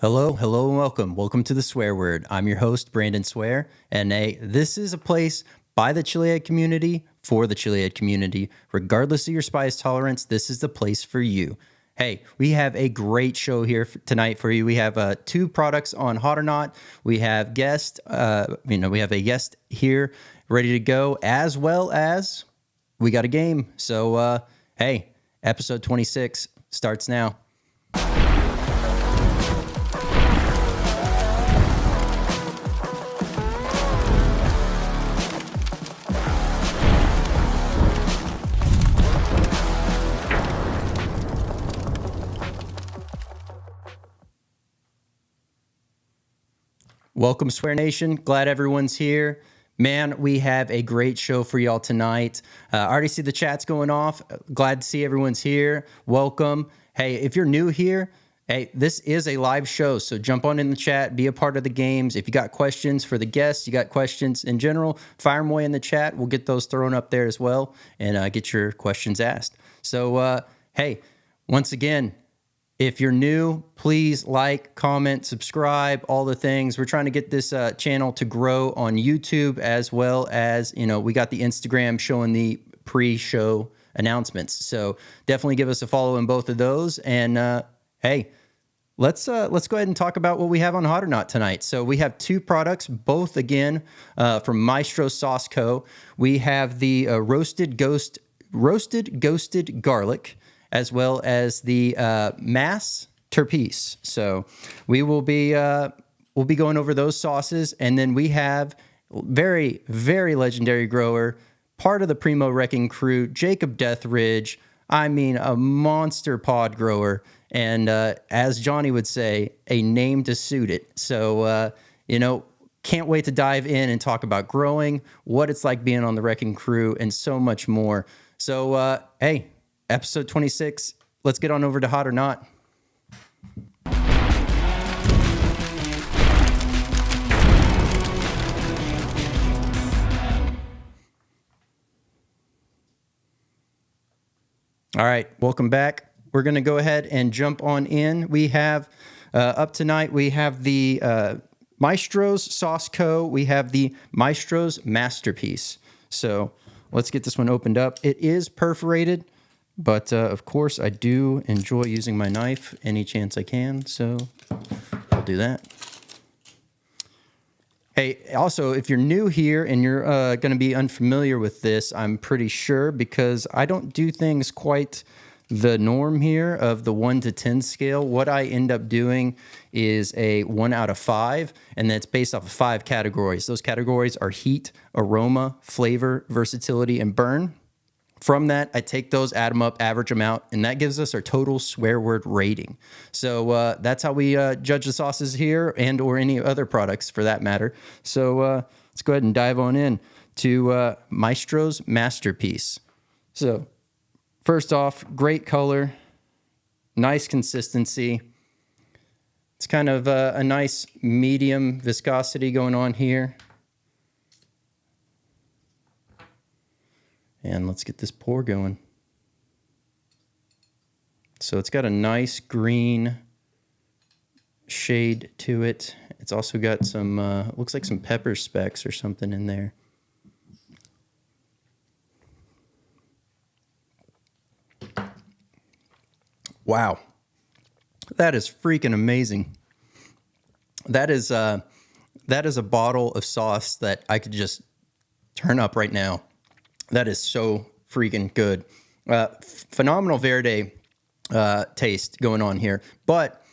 Hello, hello, and welcome. Welcome to the Swear Word. I'm your host, Brandon Swear, and this is a place by the chilihead community for the chilihead community. Regardless of your spice tolerance, this is the place for you. Hey, we have a great show here tonight for you. We have two products on Hot or Not. We have we have a guest here ready to go, as well as we got a game. So, hey, episode 26 starts now. Welcome, Swear Nation. Glad everyone's here. Man, we have a great show for y'all tonight. I already see the chats going off. Glad to see everyone's here. Welcome. Hey, if you're new here, hey, this is a live show, so jump on in the chat, be a part of the games. If you got questions for the guests, you got questions in general, fire them away in the chat. We'll get those thrown up there as well and get your questions asked. So, hey, once again, if you're new, please like, comment, subscribe, all the things. We're trying to get this channel to grow on YouTube, as well as, we got the Instagram showing the pre-show announcements. So definitely give us a follow in both of those. And hey, let's go ahead and talk about what we have on Hot or Not tonight. So we have two products, both again from Maestros Sauce Co. We have the roasted ghosted garlic, as well as the masterpiece. So we will be we'll be going over those sauces, and then we have very, very legendary grower, part of the Primo Wrecking Crew, Jacob Deathridge. I mean, a monster pod grower, and as Johnny would say, a name to suit it. So can't wait to dive in and talk about growing, what it's like being on the Wrecking Crew, and so much more. So hey. Episode 26, let's get on over to Hot or Not. All right, welcome back. We're going to go ahead and jump on in. We have, up tonight, we have the Maestros Sauce Co. We have the Maestros Masterpiece. So let's get this one opened up. It is perforated. But, of course, I do enjoy using my knife any chance I can, so I'll do that. Hey, also, if you're new here and you're going to be unfamiliar with this, I'm pretty sure, because I don't do things quite the norm here of the 1 to 10 scale. What I end up doing is a 1 out of 5, and that's based off of 5 categories. Those categories are heat, aroma, flavor, versatility, and burn. From that, I take those, add them up, average them out, and that gives us our total swear word rating. So that's how we judge the sauces here, and or any other products for that matter. So let's go ahead and dive on in to Maestro's Masterpiece. So first off, great color, nice consistency. It's kind of a nice medium viscosity going on here. And let's get this pour going. So it's got a nice green shade to it. It's also got some, looks like some pepper specks or something in there. Wow. That is freaking amazing. That is a bottle of sauce that I could just turn up right now. That is so freaking good. Phenomenal Verde taste going on here. But,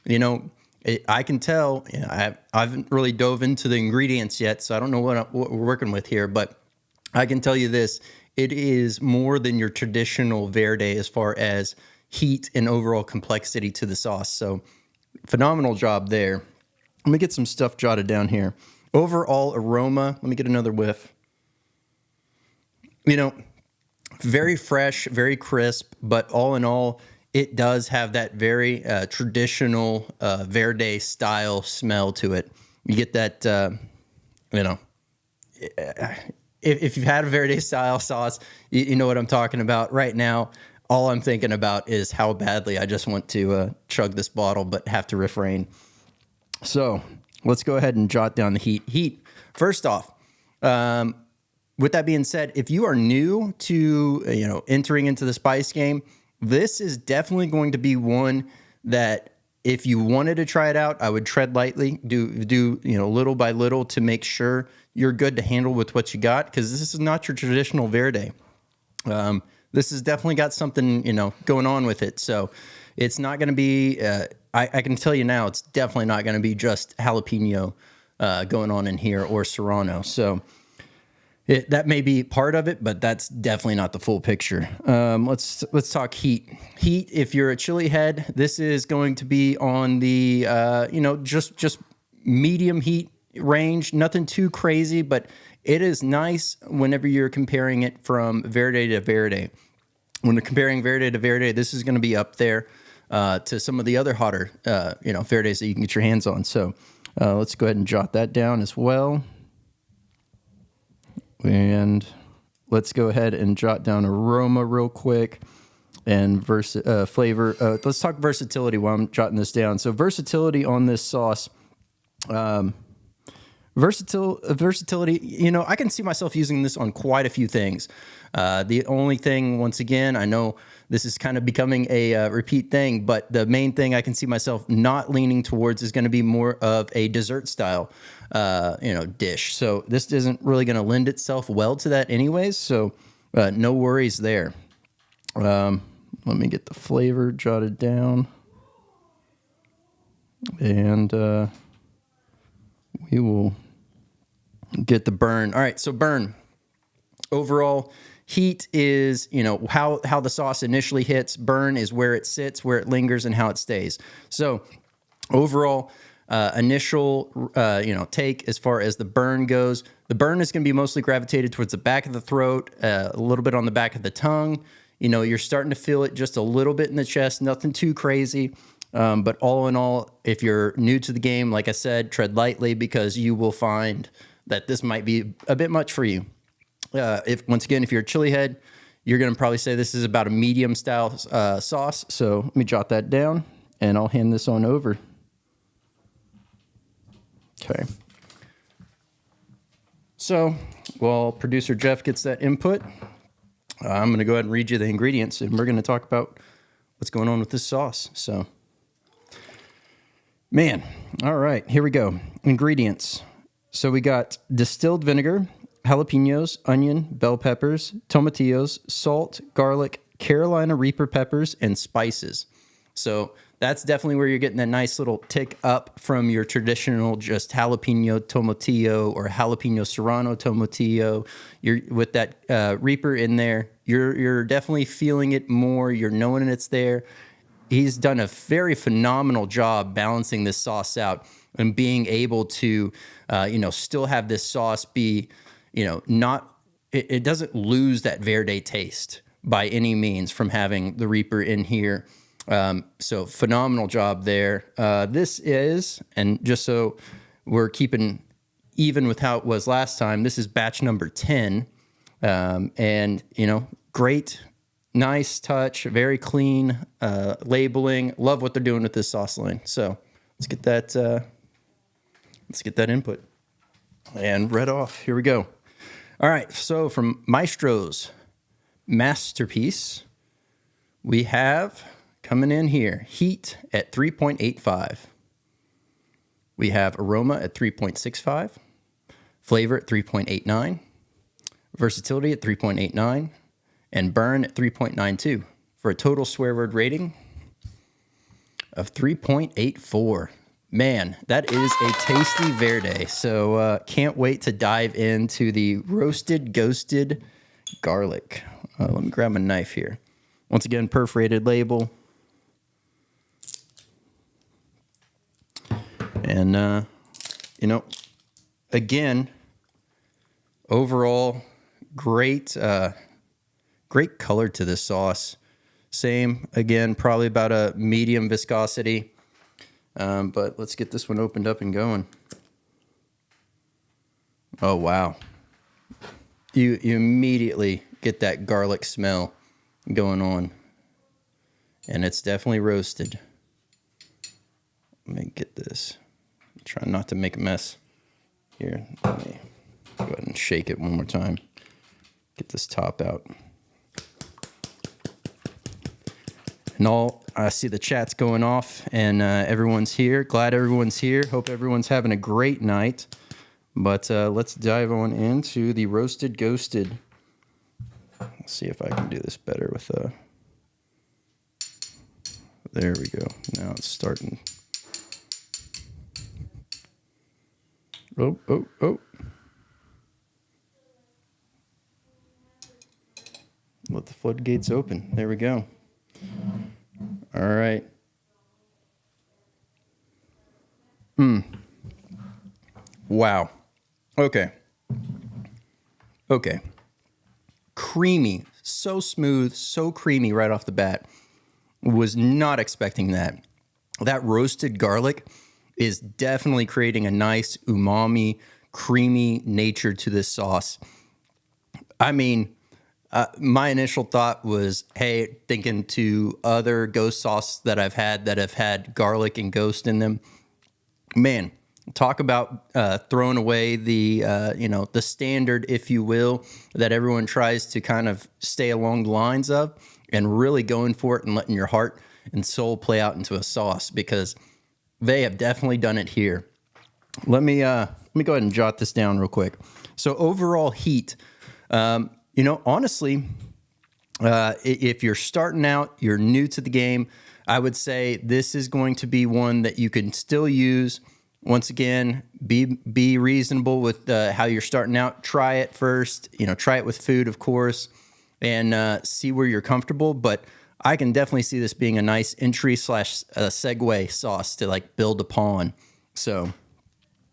I can tell, I haven't really dove into the ingredients yet, so I don't know what we're working with here. But I can tell you this, it is more than your traditional Verde as far as heat and overall complexity to the sauce. So phenomenal job there. Let me get some stuff jotted down here. Overall aroma, let me get another whiff. Very fresh, very crisp, but all in all, it does have that very traditional Verde style smell to it. You get that, if you've had a Verde style sauce, you know what I'm talking about. Right now, all I'm thinking about is how badly I just want to chug this bottle, but have to refrain. So let's go ahead and jot down the heat. First off, with that being said, if you are new to entering into the spice game, this is definitely going to be one that if you wanted to try it out, I would tread lightly, do little by little to make sure you're good to handle with what you got, because this is not your traditional verde. This has definitely got something going on with it, so it's not going to be. I can tell you now, it's definitely not going to be just jalapeno going on in here or serrano. So that may be part of it, but that's definitely not the full picture. Let's talk heat. Heat, if you're a chili head, this is going to be on the just medium heat range. Nothing too crazy, but it is nice whenever you're comparing it from verde to verde. When you're comparing verde to verde, this is going to be up there to some of the other hotter verdes that you can get your hands on. So let's go ahead and jot that down as well. And let's go ahead and jot down aroma real quick and flavor. Let's talk versatility while I'm jotting this down. So versatility on this sauce. Versatility, I can see myself using this on quite a few things. The only thing, once again, I know this is kind of becoming a repeat thing, but the main thing I can see myself not leaning towards is going to be more of a dessert style, dish. So this isn't really going to lend itself well to that anyways. So no worries there. Let me get the flavor jotted down. And we will get the burn. All right, so burn. Overall, heat is, how the sauce initially hits. Burn is where it sits, where it lingers, and how it stays. So overall, initial, take as far as the burn goes. The burn is going to be mostly gravitated towards the back of the throat, a little bit on the back of the tongue. You're starting to feel it just a little bit in the chest, nothing too crazy. But all in all, if you're new to the game, like I said, tread lightly because you will find that this might be a bit much for you. If you're a chili head, you're going to probably say this is about a medium style sauce. So let me jot that down and I'll hand this on over. Okay. So while producer Jeff gets that input, I'm going to go ahead and read you the ingredients and we're going to talk about what's going on with this sauce. So, man, all right, here we go. Ingredients. So we got distilled vinegar, jalapenos, onion, bell peppers, tomatillos, salt, garlic, Carolina Reaper peppers, and spices. So that's definitely where you're getting that nice little tick up from your traditional just jalapeno tomatillo or jalapeno serrano tomatillo. You're with that Reaper in there. You're definitely feeling it more. You're knowing it's there. He's done a very phenomenal job balancing this sauce out and being able to, still have this sauce be, it doesn't lose that verde taste by any means from having the Reaper in here. So phenomenal job there. This is, and just so we're keeping even with how it was last time, this is batch number 10. And, great, nice touch, very clean labeling. Love what they're doing with this sauce line. So let's get that input and read off. Here we go. All right. So from Maestro's Masterpiece, we have coming in here, heat at 3.85. We have aroma at 3.65, flavor at 3.89, versatility at 3.89, and burn at 3.92 for a total swear word rating of 3.84. Man, that is a tasty verde. So can't wait to dive into the roasted ghosted garlic. Let me grab my knife here. Once again, perforated label. And, again, overall, great color to this sauce. Same, again, probably about a medium viscosity. But let's get this one opened up and going. Oh, wow. You immediately get that garlic smell going on. And it's definitely roasted. Let me get this Try not to make a mess. Here, let me go ahead and shake it one more time. Get this top out. And I see the chat's going off, and everyone's here. Glad everyone's here. Hope everyone's having a great night. But let's dive on into the roasted ghosted. Let's see if I can do this better with there we go. Now it's starting. Oh. Let the floodgates open. There we go. All right. Wow. Okay. Creamy. So smooth, so creamy right off the bat. Was not expecting that. That roasted garlic is definitely creating a nice umami, creamy nature to this sauce. I mean, my initial thought was, hey, thinking to other ghost sauce that I've had that have had garlic and ghost in them. Man, talk about throwing away the the standard, if you will, that everyone tries to kind of stay along the lines of, and really going for it and letting your heart and soul play out into a sauce, because they have definitely done it here. Let me go ahead and jot this down real quick. So overall heat, honestly, if you're starting out, you're new to the game, I would say this is going to be one that you can still use. Once again, be reasonable with how you're starting out. Try it first, try it with food, of course, and see where you're comfortable. But I can definitely see this being a nice entry / segue sauce to like build upon. So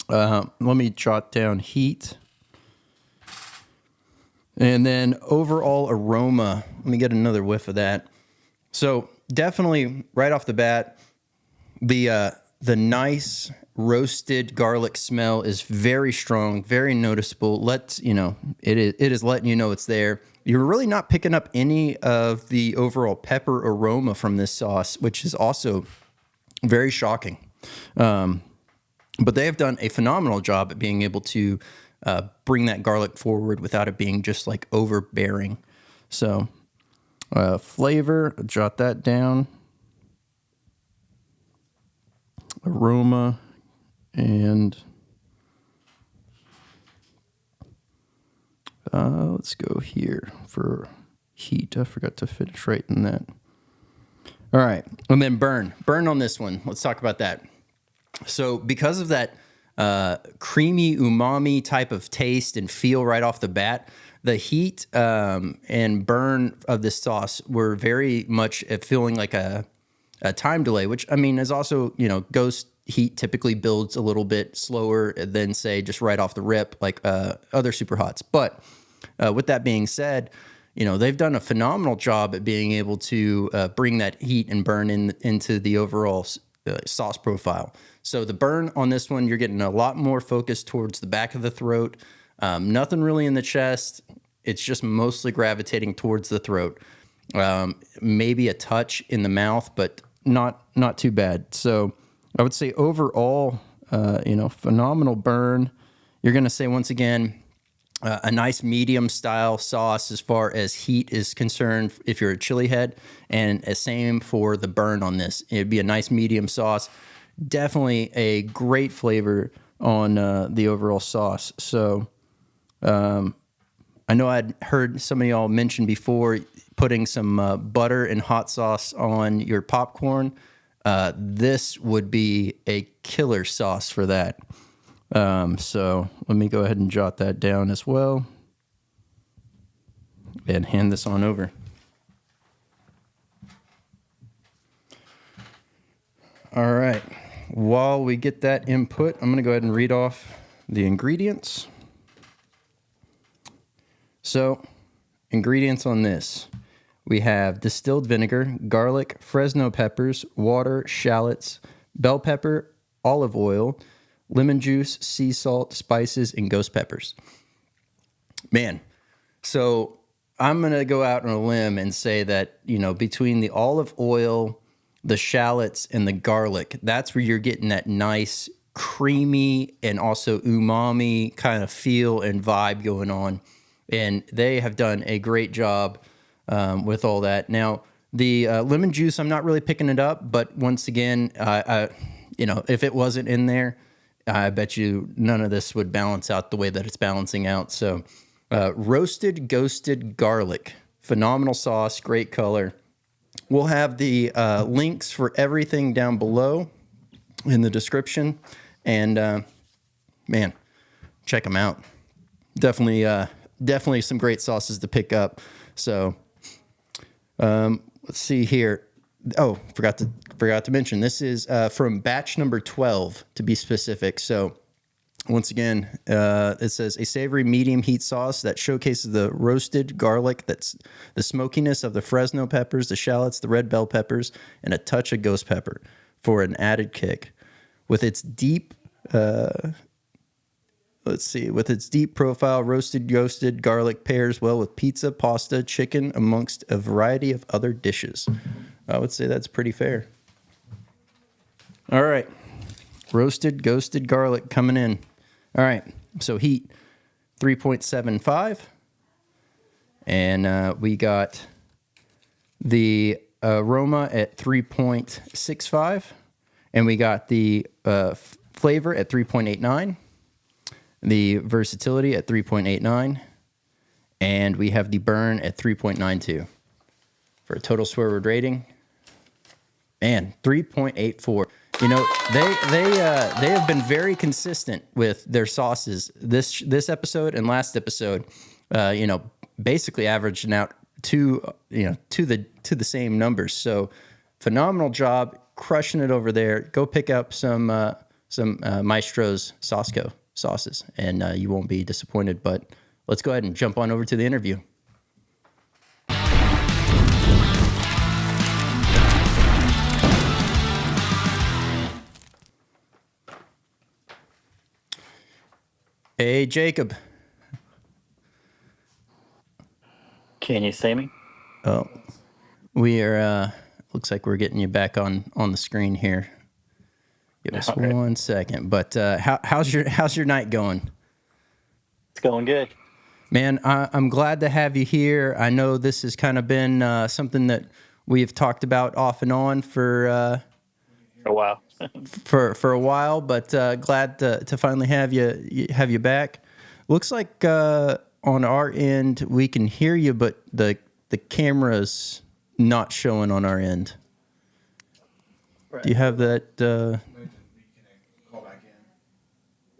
let me jot down heat. And then overall aroma, let me get another whiff of that. So definitely right off the bat, the nice roasted garlic smell is very strong, very noticeable. It is letting you know it's there. You're really not picking up any of the overall pepper aroma from this sauce, which is also very shocking. But they have done a phenomenal job at being able to bring that garlic forward without it being just like overbearing. So flavor, jot that down. Aroma, and let's go here for heat. I forgot to finish writing that. All right, and then burn on this one. Let's talk about that. So because of that creamy umami type of taste and feel right off the bat, the heat and burn of this sauce were very much feeling like a time delay, which I mean is also, ghost heat typically builds a little bit slower than say just right off the rip like other Superhots. But with that being said, they've done a phenomenal job at being able to bring that heat and burn into the overall sauce profile. So the burn on this one, you're getting a lot more focus towards the back of the throat. Nothing really in the chest. It's just mostly gravitating towards the throat. Maybe a touch in the mouth, but not too bad. So I would say overall, phenomenal burn. You're going to say, once again, a nice medium style sauce as far as heat is concerned if you're a chili head, and the same for the burn on this. It'd be a nice medium sauce. Definitely a great flavor on the overall sauce. So I know I'd heard some of y'all mention before putting some butter and hot sauce on your popcorn. This would be a killer sauce for that. So let me go ahead and jot that down as well and hand this on over. All right. While we get that input, I'm going to go ahead and read off the ingredients. So, ingredients on this. We have distilled vinegar, garlic, Fresno peppers, water, shallots, bell pepper, olive oil, lemon juice, sea salt, spices, and ghost peppers. Man, so I'm going to go out on a limb and say that, between the olive oil, the shallots, and the garlic, that's where you're getting that nice, creamy and also umami kind of feel and vibe going on. And they have done a great job with all that. Now, the lemon juice, I'm not really picking it up, but once again, if it wasn't in there, I bet you none of this would balance out the way that it's balancing out. So, roasted ghosted garlic, phenomenal sauce, great color. We'll have the links for everything down below in the description, and man, check them out. Definitely some great sauces to pick up. So, let's see here. Oh, forgot to mention, this is from batch number 12 to be specific. So once again, it says a savory medium heat sauce that showcases the roasted garlic, that's the smokiness of the Fresno peppers, the shallots, the red bell peppers, and a touch of ghost pepper for an added kick. With its deep profile, roasted ghosted garlic pairs well with pizza, pasta, chicken, amongst a variety of other dishes. I would say that's pretty fair. All right. Roasted ghosted garlic coming in. All right. So heat 3.75. And we got the aroma at 3.65. And we got the flavor at 3.89. The versatility at 3.89. And we have the burn at 3.92. For a total swear word rating. Man, 3.84. You know, they have been very consistent with their sauces this episode and last episode. Basically averaging out to the same numbers. So phenomenal job, crushing it over there. Go pick up some Maestros Sauce Co sauces, and you won't be disappointed. But let's go ahead and jump on over to the interview. Hey, Jacob. Can you see me? Oh, we are, looks like we're getting you back on the screen here. Give us 1 second. But how's your night going? It's going good. Man, I'm glad to have you here. I know this has kind of been something that we've talked about off and on for a while. for a while, but glad to finally have you back. Looks like on our end we can hear you, but the camera's not showing on our end. Right. Do you have that?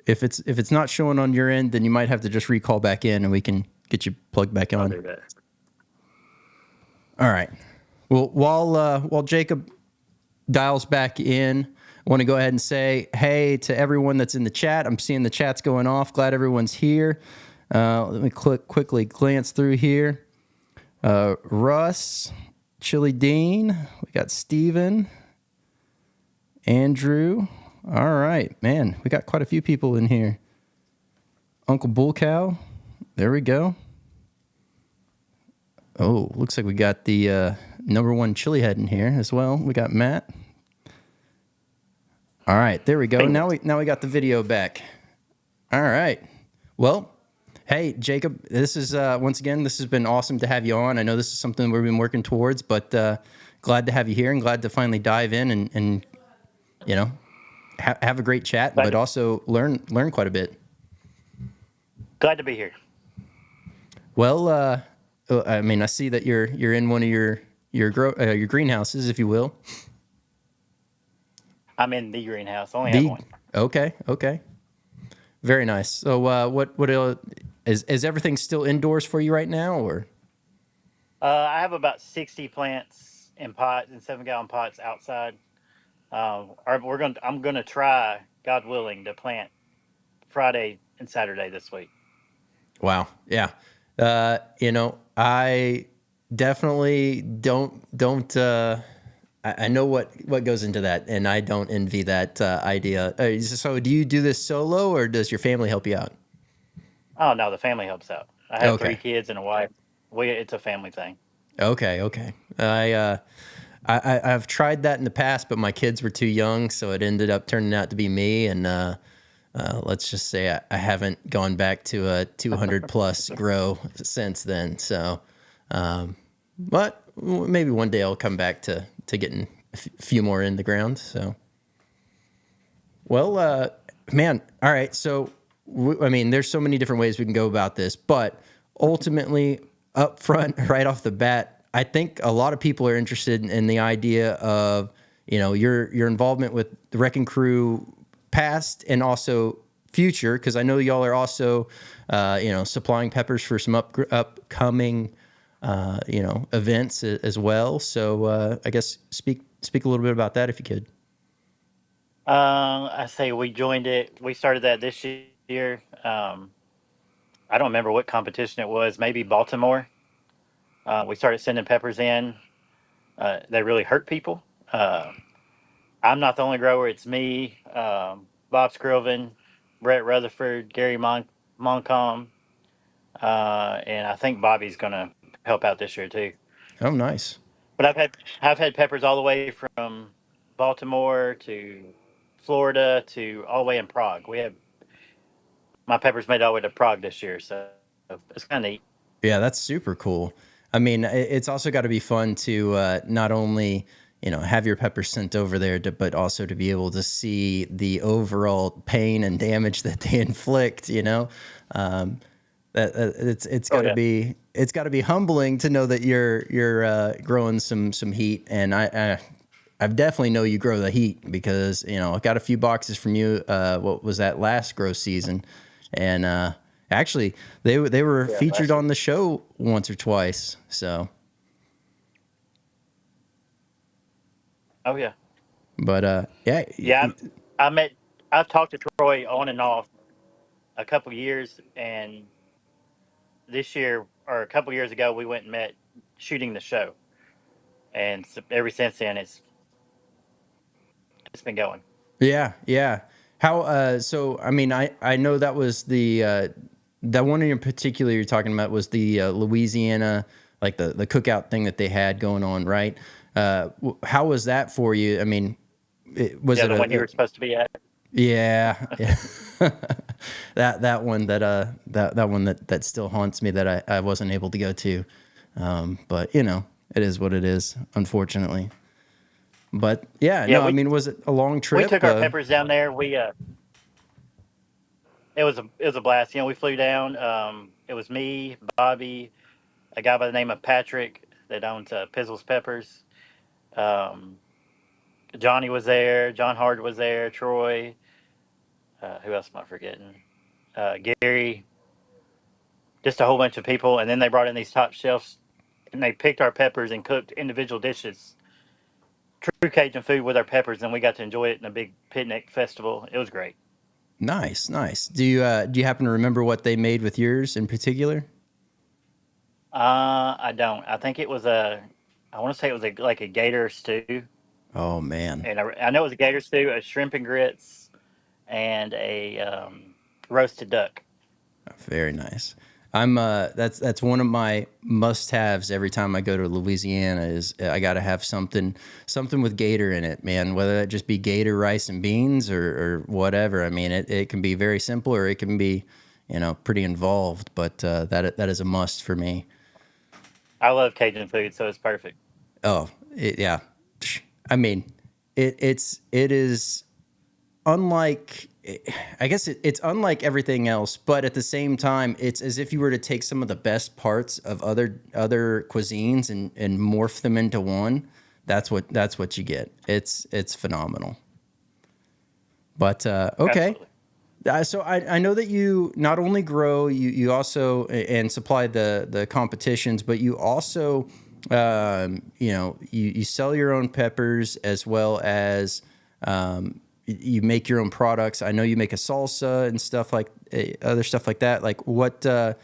If it's not showing on your end, then you might have to just recall back in, and we can get you plugged back on. I'll do that. All right. Well, while Jacob dials back in, I want to go ahead and say hey to everyone that's in the chat. I'm seeing the chats going off. Glad everyone's here. Let me quickly glance through here. Russ, Chili Dean, we got Steven, Andrew. All right, man, we got quite a few people in here. Uncle Bull Cow, there we go. Oh, looks like we got the number one chili head in here as well. We got Matt. All right, there we go. Now we got the video back. All right. Well, hey, Jacob, this is once again, this has been awesome to have you on. I know this is something we've been working towards, but glad to have you here and glad to finally dive in and have a great chat, but also learn quite a bit. Glad to be here. Well, I mean, I see that you're in one of your greenhouses, if you will. I'm in the greenhouse. Only have one. Okay. Very nice. So, what is everything still indoors for you right now, or? I have about 60 plants in pots, in 7-gallon pots outside. I'm gonna try, God willing, to plant Friday and Saturday this week. Wow. Yeah. I definitely don't. I know what goes into that, and I don't envy that idea. So, do you do this solo, or does your family help you out? Oh no, the family helps out. I have 3 kids and a wife. It's a family thing. Okay. I've tried that in the past, but my kids were too young, so it ended up turning out to be me. And let's just say I haven't gone back to a 200 plus grow since then. So, but maybe one day I'll come back to getting a few more in the ground. So, well, man, all right. So, I mean, there's so many different ways we can go about this, but ultimately, up front, right off the bat, I think a lot of people are interested in the idea of, you know, your involvement with the Wrecking Crew past and also future, because I know y'all are also, you know, supplying peppers for some upcoming, you know, events as well. So I guess speak a little bit about that if you could. I say we joined it. We started that this year. I don't remember what competition it was. Maybe Baltimore. We started sending peppers in. They really hurt people. I'm not the only grower. It's me, Bob Skrilvin, Brett Rutherford, Gary Moncom, and I think Bobby's going to help out this year too. Oh, nice. But I've had peppers all the way from Baltimore to Florida to all the way in Prague. We have my peppers made all the way to Prague this year, so it's kind of neat. Yeah, that's super cool. I mean, it's also got to be fun to not only, you know, have your peppers sent over there, but also to be able to see the overall pain and damage that they inflict. You know, that it's Oh got to yeah, be humbling to know that you're growing some heat, and I definitely know you grow the heat because, you know, I got a few boxes from you. What was that last grow season? And actually, they were yeah, featured last year. on the show once or twice. So, Oh yeah, but yeah, yeah. I met. I've talked to Troy on and off a couple years, and this year or a couple years ago, we went and met shooting the show, and ever since then, it's been going. yeah, yeah. How? So, I mean, I know that was the that one in particular you're talking about was the Louisiana, like the cookout thing that they had going on, right? How was that for you? I mean, was Yeah, it the one you a were supposed to be at. yeah, yeah. That one that one that still haunts me that I wasn't able to go to. But you know, it is what it is, unfortunately. But yeah, Yeah, no, I mean, was it a long we trip? took our peppers down there. We it was a blast. You know, we flew down. It was me, Bobby, a guy by the name of Patrick that owns Pizzle's Peppers. Um, Johnny was there. John Hard was there. Troy. Who else am I forgetting? Gary. Just a whole bunch of people. And then they brought in these top chefs and they picked our peppers and cooked individual dishes. True Cajun food with our peppers, and we got to enjoy it in a big picnic festival. It was great. Nice, nice. Do you happen to remember what they made with yours in particular? I don't. I think it was I want to say it was like a gator stew, Oh man, and I know it was a gator stew, a shrimp and grits, and a roasted duck. very nice. I'm that's one of my must-haves every time I go to Louisiana is I got to have something with gator in it, man. Whether that just be gator rice and beans or whatever. I mean, it can be very simple or it can be, you know, pretty involved, but that is a must for me. I love Cajun food, so it's perfect. Oh, yeah. I mean, it is unlike, I guess it's unlike everything else, but at the same time, it's as if you were to take some of the best parts of other cuisines and morph them into one. That's what you get. It's phenomenal. But okay. Absolutely. So I know that you not only grow, you also and supply the competitions, but you also you know you sell your own peppers as well as you make your own products. I know you make a salsa and stuff like other stuff like that. Like what does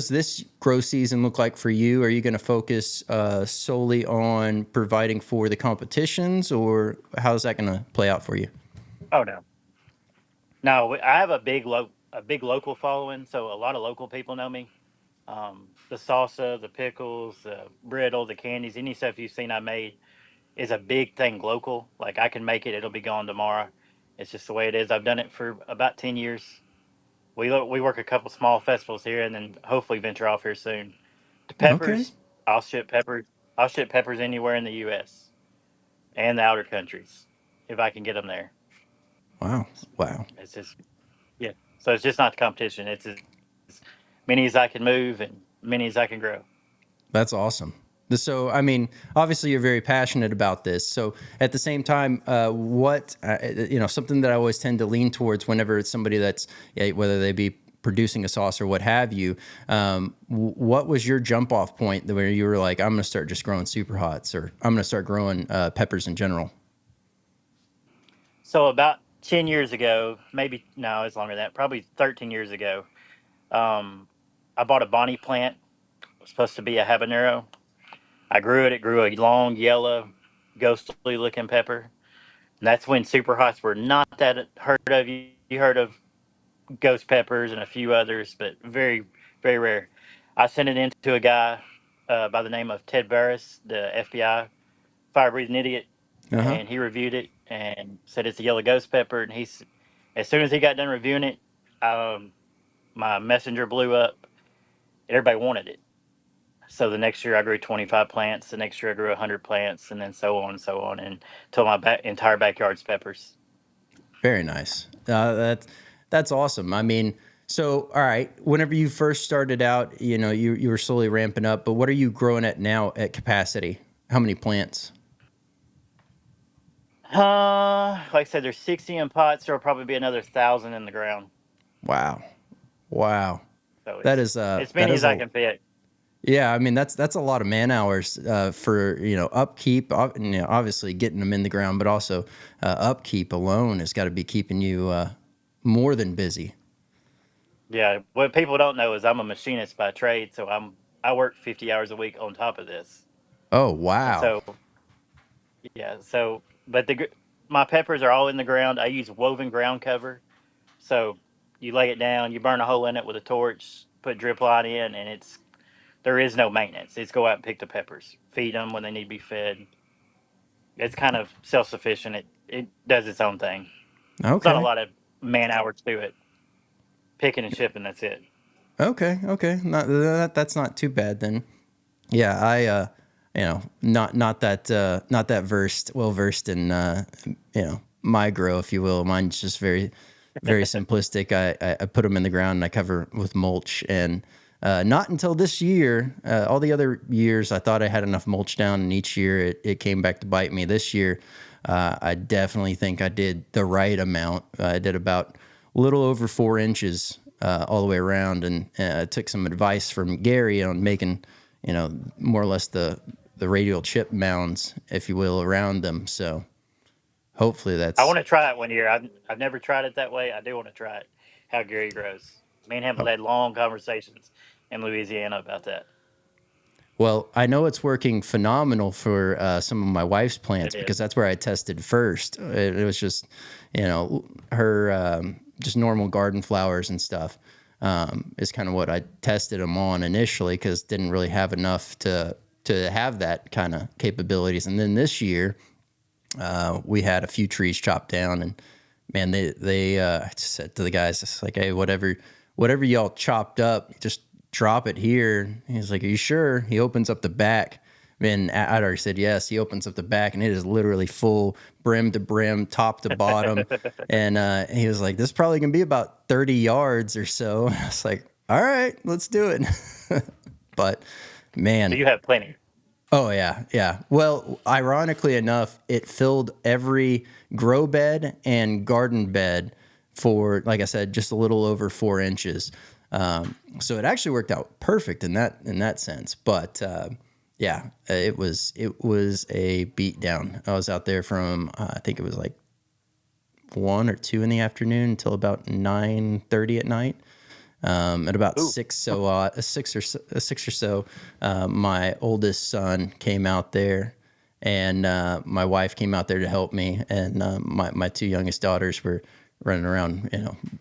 this grow season look like for you? Are you going to focus solely on providing for the competitions, or how's that going to play out for you? Oh no, no. I have a big local following, so a lot of local people know me. The salsa, the pickles, the brittle, the candies, any stuff you've seen I made is a big thing local. Like I can make it, it'll be gone tomorrow. It's just the way it is. I've done it for about 10 years. We work a couple small festivals here, and then hopefully venture off here soon. The Okay. peppers, I'll ship peppers. I'll ship peppers anywhere in the U.S. and the outer countries if I can get them there. Wow. Wow. It's just yeah. So it's just not the competition. It's as many as I can move and many as I can grow. That's awesome. So, I mean, obviously, you're very passionate about this. So, at the same time, something that I always tend to lean towards whenever it's somebody that's, whether they be producing a sauce or what have you, what was your jump off point where you were like, I'm going to start just growing super hots, or I'm going to start growing peppers in general? So about 10 years ago, maybe no, it's longer than that. Probably 13 years ago, um, I bought a Bonnie plant. It was supposed to be a habanero. I grew it. It grew a long yellow, ghostly looking pepper. And that's when super hots were not that heard of. You heard of ghost peppers and a few others, but very, very rare. I sent it in to a guy by the name of Ted Barris, the FBI fire breathing idiot, Uh huh. and he reviewed it and said it's a yellow ghost pepper. And as soon as he got done reviewing it, um, my messenger blew up. Everybody wanted it. So the next year I grew 25 plants. The next year I grew 100 plants, and then so on and so on, and until my entire backyard's peppers. Very nice. That's awesome. I mean, so all right. Whenever you first started out, you were slowly ramping up. But what are you growing at now at capacity? How many plants? Like I said, there's 60 in pots. There'll probably be another 1,000 in the ground. Wow, wow. So That it's is as that many is as I a can fit. yeah. I mean, that's a lot of man hours for upkeep. Obviously getting them in the ground, but also upkeep alone has got to be keeping you more than busy. Yeah, what people don't know is I'm a machinist by trade, so I work 50 hours a week on top of this. Oh And wow. so yeah, so but my peppers are all in the ground. I use woven ground cover. So you lay it down, you burn a hole in it with a torch, put drip line in, and there is no maintenance. It's go out and pick the peppers, feed them when they need to be fed. It's kind of self sufficient. It does its own thing. It's not a Okay. lot of man hours to it. Picking and shipping, that's it. Okay. Okay. That's not too bad then. Yeah, not that well versed in my grow, if you will. Mine's just very, very simplistic. I put them in the ground and I cover with mulch, and not until this year, all the other years I thought I had enough mulch down, and each year it came back to bite me. This year, I definitely think I did the right amount. I did about a little over 4 inches all the way around, and took some advice from Gary on making more or less the radial chip mounds, if you will, around them. So hopefully I that's want to try it one year. I've never tried it that way. I do want to try it. How Gary grows. Me and him have oh, had long conversations in Louisiana about that. well. I know it's working phenomenal for some of my wife's It plants is. because that's where I tested first. It was just her just normal garden flowers and stuff. Is kind of what I tested them on initially because didn't really have enough to have that kind of capabilities. And then this year, we had a few trees chopped down, and man, I just said to the guys, it's like, hey, whatever y'all chopped up, just drop it here. He's like, are you sure? He opens up the back. And I'd already said yes. He opens up the back, and it is literally full, brim to brim, top to bottom. And he was like, this is probably gonna be about 30 yards or so. I was like, all right, let's do it. But So man, you have plenty. oh yeah, yeah. Well, ironically enough, it filled every grow bed and garden bed for, like I said, just a little over 4 inches. So it actually worked out perfect in that sense. But yeah, it was a beat down. I was out there from I think it was like 1 or 2 in the afternoon until about 9:30 at night. At about Ooh, six or so, my oldest son came out there, and my wife came out there to help me, and my two youngest daughters were running around,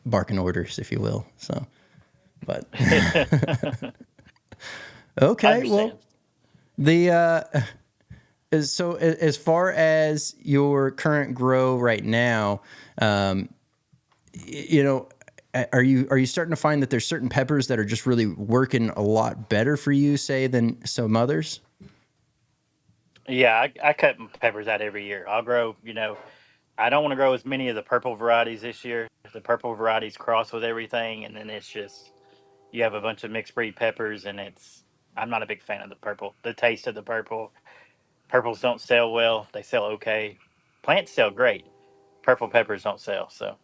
barking orders, if you will. So, but I Okay, well, understand. the so as far as your current grow right now, um, you know, are you starting to find that there's certain peppers that are just really working a lot better for you, say, than some others? Yeah, I cut peppers out every year. I'll grow, I don't want to grow as many of the purple varieties this year. The purple varieties cross with everything, and then it's just you have a bunch of mixed breed peppers, and I'm not a big fan of the purple. The taste of the purple. Purples don't sell well. They sell okay. Plants sell great. Purple peppers don't sell, so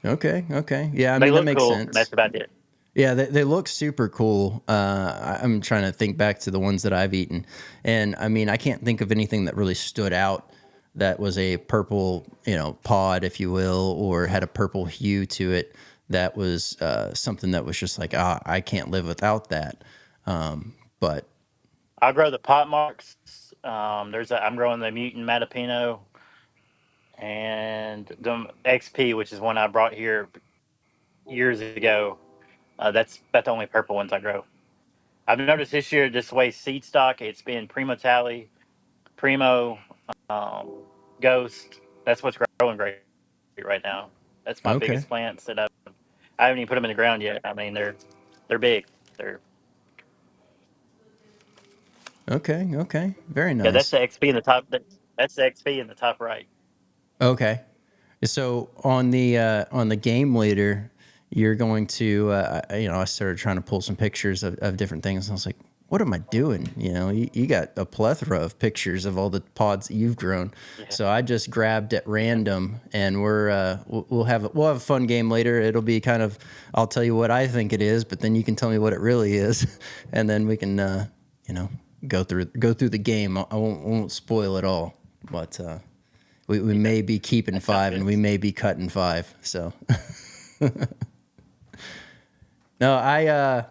Okay, okay, yeah, I they mean that look makes cool. And sense. that's about it. Yeah, they look super cool. I'm trying to think back to the ones that I've eaten, and I mean, I can't think of anything that really stood out that was a purple, pod, if you will, or had a purple hue to it. That was something that was just like, I can't live without that. But I'll grow the pot marks. I'm growing the mutant Matapino and the XP, which is one I brought here years ago. That's about the only purple ones I grow. I've noticed this year, this way seed stock, it's been Primo Tally, Primo, um, Ghost. That's what's growing great right now. That's my okay, biggest plants that I haven't even put them in the ground yet. I mean, they're big. They're okay, okay, very Yeah, that's nice. the XP in the top. That's the XP in the top right. Okay. So on the game later, you're going to I started trying to pull some pictures of different things, and I was like, what am I doing? You got a plethora of pictures of all the pods that you've grown. Yeah, So I just grabbed at random, and we'll have a fun game later. It'll be kind of, I'll tell you what I think it is, but then you can tell me what it really is, and then we can you know go through the game. I won't spoil it all, but. We yeah, may be keeping that sounds five and good. we may be cutting five. So no,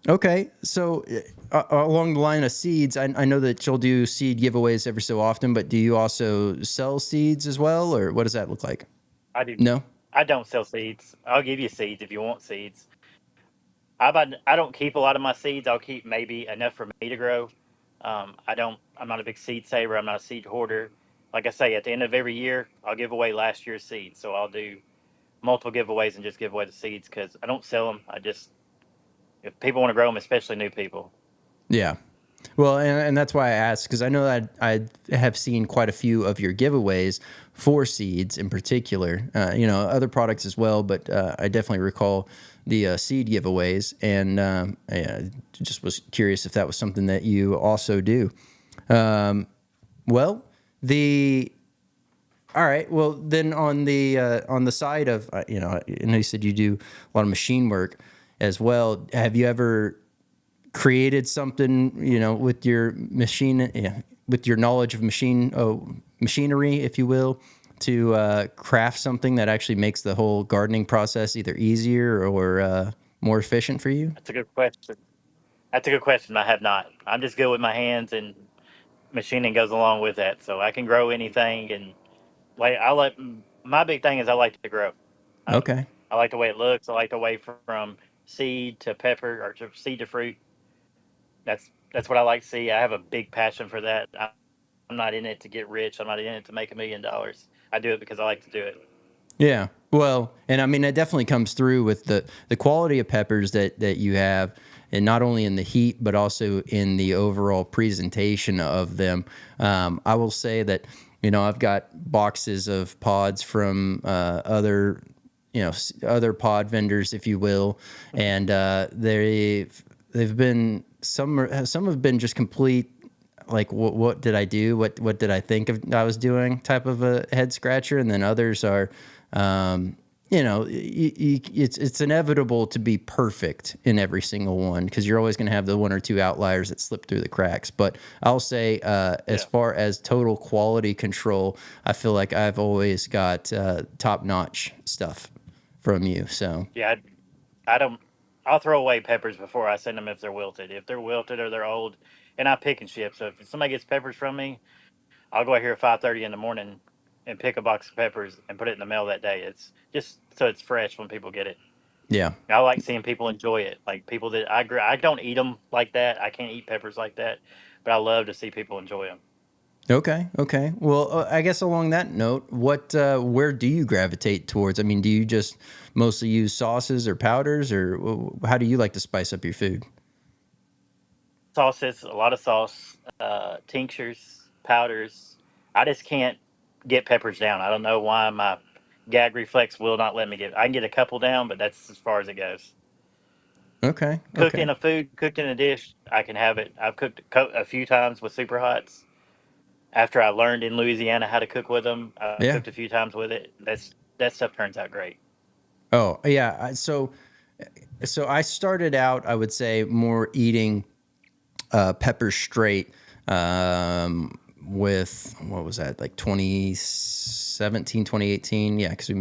okay. So along the line of seeds, I know that you'll do seed giveaways every so often, but do you also sell seeds as well, or what does that look like? I do. No. I don't sell seeds. I'll give you seeds if you want seeds. I don't keep a lot of my seeds. I'll keep maybe enough for me to grow. I don't. I'm not a big seed saver. I'm not a seed hoarder. Like I say, at the end of every year, I'll give away last year's seeds. So I'll do multiple giveaways and just give away the seeds because I don't sell them. I just if people want to grow them, especially new people. Yeah. Well, and that's why I asked, because I know that I have seen quite a few of your giveaways for seeds in particular, other products as well, but I definitely recall the seed giveaways, and I just was curious if that was something that you also do. Well, the all right. Well, then on the side of I know you said you do a lot of machine work as well. Have you ever created something, with your machine, with your knowledge of machinery, if you will, to craft something that actually makes the whole gardening process either easier or more efficient for you? That's a good question. That's a good question. I have not. I'm just good with my hands, and machining goes along with that. So I can grow anything, and like I like my big thing is I like to grow. I, Okay. I like the way it looks. I like the way from seed to pepper or to seed to fruit. That's what I like to see. I have a big passion for that. I'm not in it to get rich. I'm not in it to make $1 million. I do it because I like to do it. Yeah. Well, and I mean, it definitely comes through with the quality of peppers that you have, and not only in the heat, but also in the overall presentation of them. I will say that, I've got boxes of pods from other, other pod vendors, if you will, and they've been some have been just complete, like what did I do? What did I think of I was doing? Type of a head scratcher, and then others are, it's inevitable to be perfect in every single one because you're always going to have the one or two outliers that slip through the cracks. But I'll say, as Yeah, far as total quality control, I feel like I've always got top notch stuff from you. So yeah. I don't. I'll throw away peppers before I send them if they're wilted. If they're wilted or they're old, and I pick and ship. So if somebody gets peppers from me, I'll go out here at 5:30 in the morning and pick a box of peppers and put it in the mail that day. It's just so it's fresh when people get it. Yeah. I like seeing people enjoy it. Like people that I don't eat them like that. I can't eat peppers like that, but I love to see people enjoy them. Okay. Okay. Well, I guess along that note, where do you gravitate towards? I mean, do you just mostly use sauces or powders, or how do you like to spice up your food? Sauces, a lot of sauce, tinctures, powders. I just can't get peppers down. I don't know why my gag reflex will not let me get. I can get a couple down, but that's as far as it goes. Okay. Cooked Okay. in a food, cooked in a dish, I can have it. I've cooked a few times with Superhots. After I learned in Louisiana how to cook with them, I've Yeah. cooked a few times with it. That stuff turns out great. Oh, yeah. So I started out, I would say, more eating pepper straight with what was that, like 2017, 2018? Yeah, because we Yeah.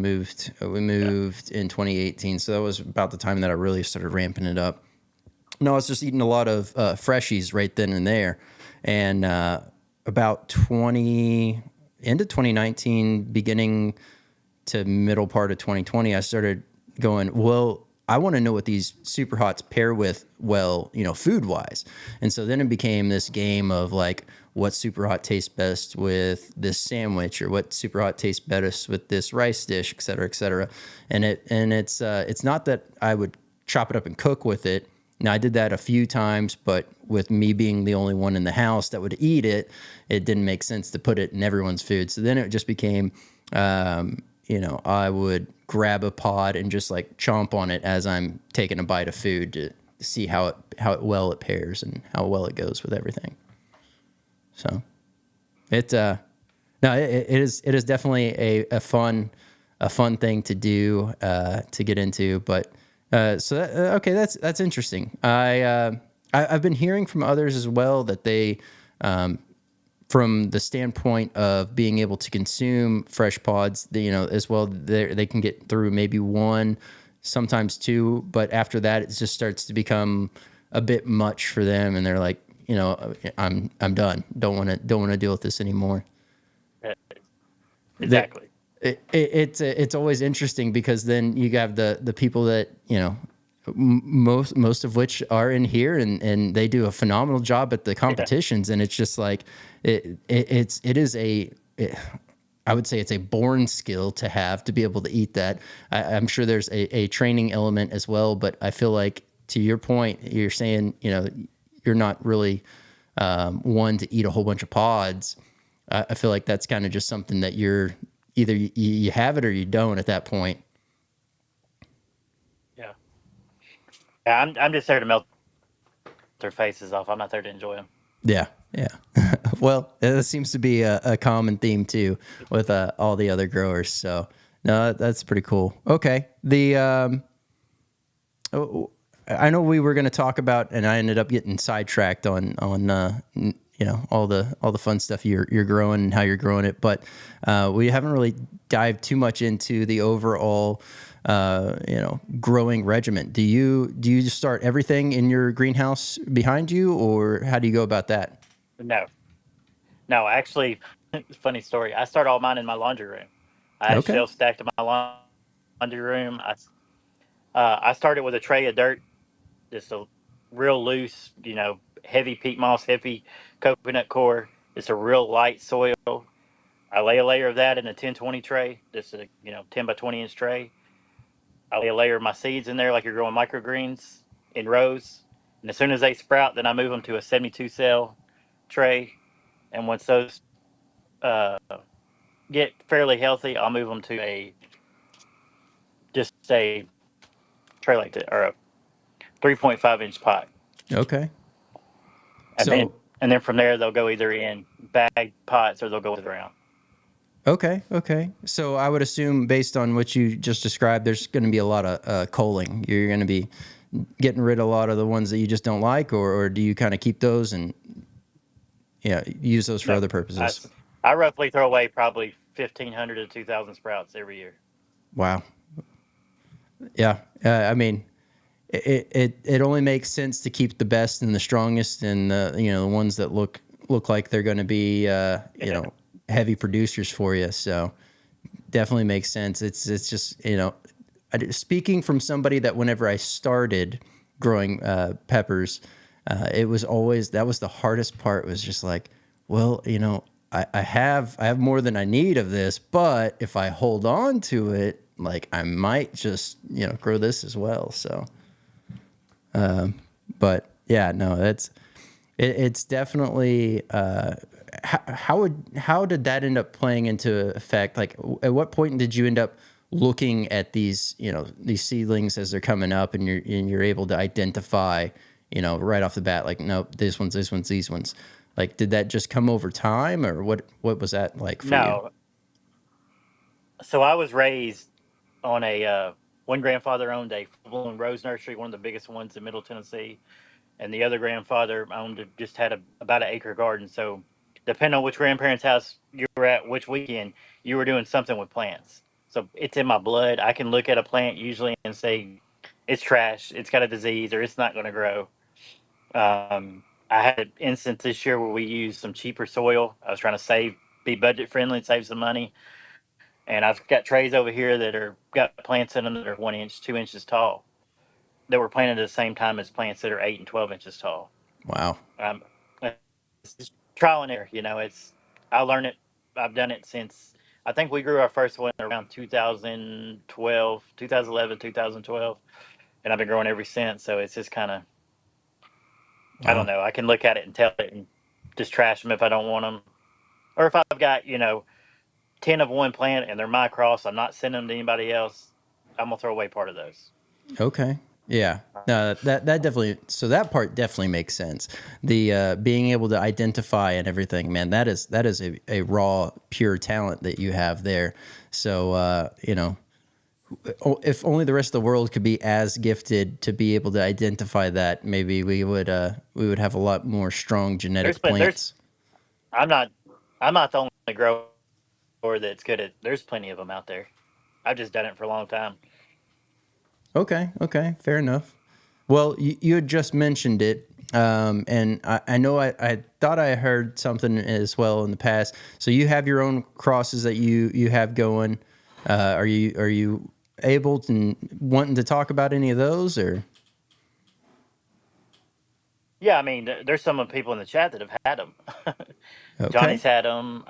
moved in 2018, so that was about the time that I really started ramping it up. No, I was just eating a lot of freshies right then and there, and about 20 into 2019, beginning to middle part of 2020, I started going, well, I want to know what these super hots pair with well, food wise. And so then it became this game of like, what super hot tastes best with this sandwich, or what super hot tastes best with this rice dish, et cetera, et cetera. It's not that I would chop it up and cook with it. Now I did that a few times, but with me being the only one in the house that would eat it, it didn't make sense to put it in everyone's food. So then it just became, I would grab a pod and just like chomp on it as I'm taking a bite of food to see how well it pairs and how well it goes with everything. So it no, it is definitely a fun thing to do, to get into. But okay, that's interesting. I've been hearing from others as well that they, from the standpoint of being able to consume fresh pods, as well, they can get through maybe one, sometimes two, but after that, it just starts to become a bit much for them, and they're like, I'm done. Don't want to deal with this anymore. Yeah, That exactly. it's always interesting because then you have the people that most of which are in here, and they do a phenomenal job at the Yeah. competitions, and it's just like I would say it's a born skill to have to be able to eat that. I'm sure there's a training element as well, but I feel like, to your point, you're saying you're not really one to eat a whole bunch of pods. I feel like that's kind of just something that you're either you have it or you don't at that point. Yeah. Yeah. I'm just there to melt their faces off. I'm not there to enjoy them. Yeah, yeah. Well, that seems to be a common theme too with all the other growers. So no, that's pretty cool. Okay, I know we were going to talk about, and I ended up getting sidetracked on all the fun stuff you're growing and how you're growing it, but we haven't really dived too much into the overall growing regimen. Do you just start everything in your greenhouse behind you, or how do you go about that? No, no. Actually, funny story. I start all mine in my laundry room. I have Okay. shelves stacked in my laundry room. I started with a tray of dirt, just a real loose, heavy peat moss, heavy coconut core. It's a real light soil. I lay a layer of that in a 10-20 tray, just a 10 by 20 inch tray. I lay a layer of my seeds in there like you're growing microgreens in rows. And as soon as they sprout, then I move them to a 72 cell tray. And once those uh, get fairly healthy, I'll move them to just a tray like that, or a 3.5-inch pot. Okay. And then So, and then from there they'll go either in bag pots or they'll go to the ground. okay. Okay. So I would assume, based on what you just described, there's going to be a lot of culling. You're going to be getting rid of a lot of the ones that you just don't like, or do you kind of keep those and use those for No, other I, purposes? I roughly throw away probably 1,500 to 2,000 sprouts every year. Wow. Yeah. I mean, it only makes sense to keep the best and the strongest, and the ones that look like they're going to be Yeah, heavy producers for you. So definitely makes sense. It's just speaking from somebody that whenever I started growing peppers, it was always, that was the hardest part, was just like, well, you know, I have more than I need of this, but if I hold on to it, like I might just, you know, grow this as well. So, but yeah, no, it's definitely, how did that end up playing into effect? Like, at what point did you end up looking at these, you know, these seedlings as they're coming up, and you're able to identify, you know, right off the bat, like, nope, these ones. Like, did that just come over time, or what was that like for you? No. So I was raised on a one grandfather owned a full-blown rose nursery, one of the biggest ones in Middle Tennessee, and the other grandfather owned just had about an acre garden. So depending on which grandparents' house you were at, which weekend, you were doing something with plants. So it's in my blood. I can look at a plant usually and say it's trash, it's got a disease, or it's not going to grow. I had an instance this year where we used some cheaper soil. I was trying to be budget friendly, and save some money. And I've got trays over here that are got plants in them that are 1 inch, 2 inches tall, that were planted at the same time as plants that are 8 and 12 inches tall. Wow. Um, it's just trial and error. You know, I learned it. I've done it since, I think we grew our first one around 2012, 2011, 2012, and I've been growing ever since. So it's just kind of, I don't Wow. know. I can look at it and tell it and just trash them if I don't want them, or if I've got 10 of one plant and they're my cross, I'm not sending them to anybody else. I'm gonna throw away part of those. Okay. Yeah. No, that definitely. So that part definitely makes sense. The being able to identify and everything, man. That is a raw, pure talent that you have there. So you know, if only the rest of the world could be as gifted to be able to identify that, maybe we would have a lot more strong There's genetic plenty. plants. I'm not. I'm not the only grower that's good at. There's plenty of them out there. I've just done it for a long time. Okay. Okay. Fair enough. Well, you had just mentioned it, and I know I thought I heard something as well in the past. So you have your own crosses that you have going. Are you able to wanting to talk about any of those, or? Yeah, I mean, there's some of the people in the chat that have had them. Okay. Johnny's had them.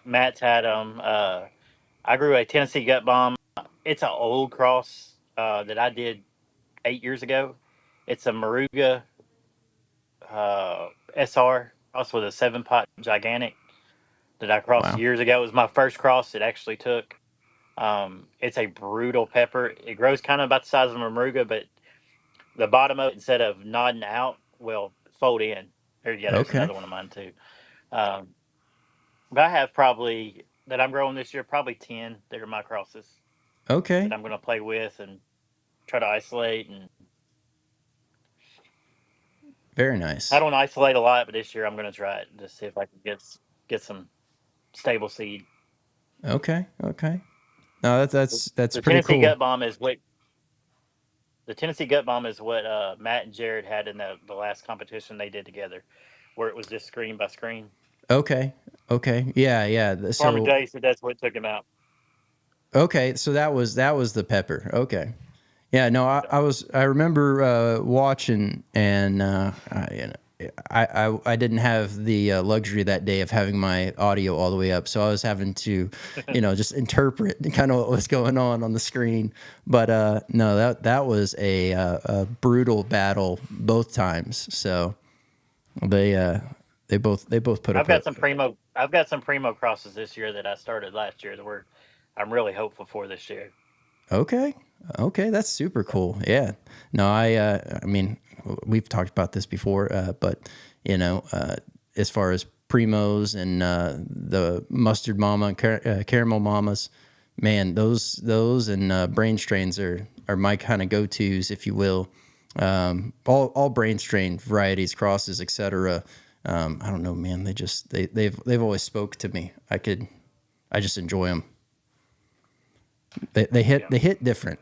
Matt's had them. I grew a Tennessee gut bomb. It's an old cross that I did 8 years ago. It's a Maruga SR cross with a 7 pot gigantic that I crossed Wow. years ago. It was my first cross it actually took. It's a brutal pepper. It grows kind of about the size of a Maruga, but the bottom of it, instead of nodding out, will fold in. There's Okay. another one of mine too. Um, but I have probably, that I'm growing this year, probably 10 that are my crosses that Okay. I'm going to play with and try to isolate. And Very I nice. don't isolate a lot, but this year I'm going to try it to see if I can get some stable seed. Okay. Okay. No, that's The pretty Tennessee cool. gut bomb is what the Tennessee gut bomb is what Matt and Jared had in the last competition they did together, where it was just screen by screen. Okay. Okay. Yeah. Yeah. Farmer So Jay said that's what took him out. okay. So that was the pepper. Okay. Yeah, no, I remember watching, and I didn't have the luxury that day of having my audio all the way up, so I was having to, just interpret kind of what was going on the screen. But no, that was a brutal battle both times. So they they both put up a. I've got some Primo crosses this year that I started last year that I'm really hopeful for this year. Okay. Okay, that's super So, cool. Yeah. No, I mean, we've talked about this before, but as far as primos and the mustard mama and caramel mamas, man, those and brain strains are my kind of go-tos, if you will. All brain strain varieties, crosses, etc. I don't know, man. They've always spoke to me. I just enjoy them. They hit yeah, they hit different.